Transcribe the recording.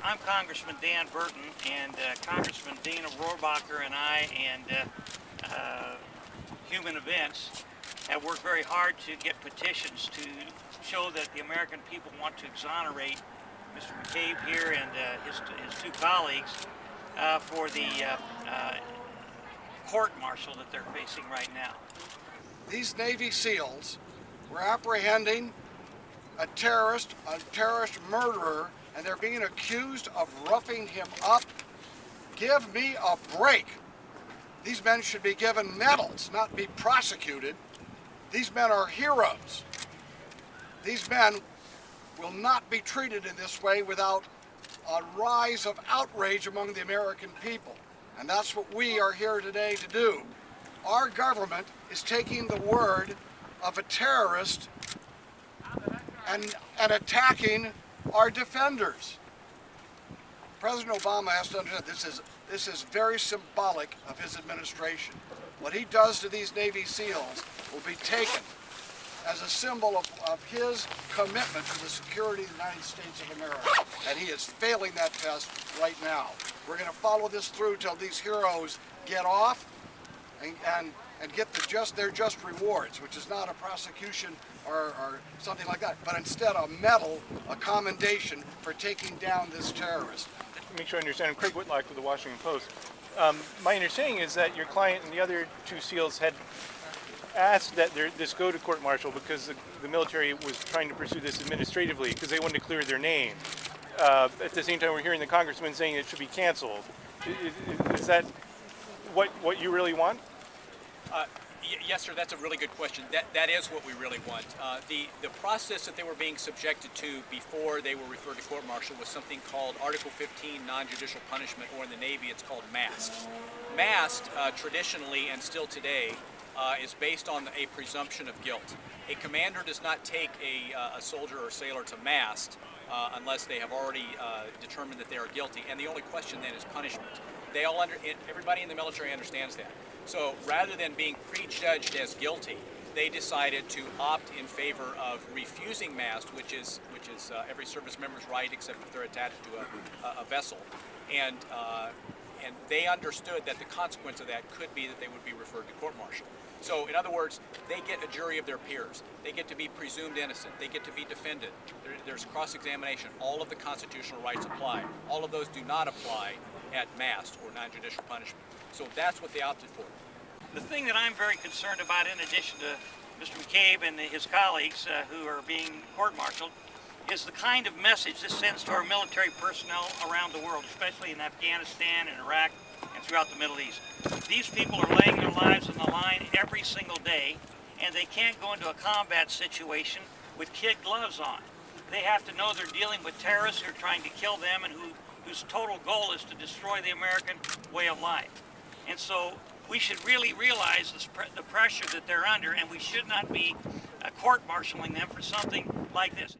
I'm Congressman Dan Burton, and Congressman Dana Rohrabacher and I and Human Events have worked very hard to get petitions to show that the American people want to exonerate Mr. McCabe here and his two colleagues for the court-martial that they're facing right now. These Navy SEALs were apprehending a terrorist murderer, and they're being accused of roughing him up. Give me a break. These men should be given medals, not be prosecuted. These men are heroes. These men will not be treated in this way without a rise of outrage among the American people. And that's what we are here today to do. Our government is taking the word of a terrorist and attacking our defenders. President Obama has to understand this is very symbolic of his administration. What he does to these Navy SEALs will be taken as a symbol of his commitment to the security of the United States of America. And he is failing that test right now. We're going to follow this through till these heroes get off and get their just rewards, which is not a prosecution or something like that, but instead a medal, a commendation for taking down this terrorist. Make sure I understand. I'm Craig Whitlock with the Washington Post. My understanding is that your client and the other two SEALs had asked that this go to court-martial because the military was trying to pursue this administratively because they wanted to clear their name. At the same time, we're hearing the congressman saying it should be canceled. Is that what you really want? Yes, sir, that's a really good question. That is what we really want. The process that they were being subjected to before they were referred to court-martial was something called Article 15 non-judicial punishment, or in the Navy it's called mast. Mast, traditionally and still today, is based on a presumption of guilt. A commander does not take a soldier or sailor to mast unless they have already determined that they are guilty, and the only question then is punishment. Everybody in the military understands that. So rather than being prejudged as guilty, they decided to opt in favor of refusing mast, which is every service member's right except if they're attached to a vessel, and they understood that the consequence of that could be that they would be referred to court-martial. So in other words, they get a jury of their peers. They get to be presumed innocent. They get to be defended. There's cross-examination. All of the constitutional rights apply. All of those do not apply at mast or non-judicial punishment. So that's what they opted for. The thing that I'm very concerned about, in addition to Mr. McCabe and his colleagues who are being court-martialed, is the kind of message this sends to our military personnel around the world, especially in Afghanistan and Iraq and throughout the Middle East. These people are laying their lives on the line every single day, and they can't go into a combat situation with kid gloves on. They have to know they're dealing with terrorists who are trying to kill them and whose total goal is to destroy the American way of life. And so we should really realize the pressure that they're under, and we should not be court-martialing them for something like this.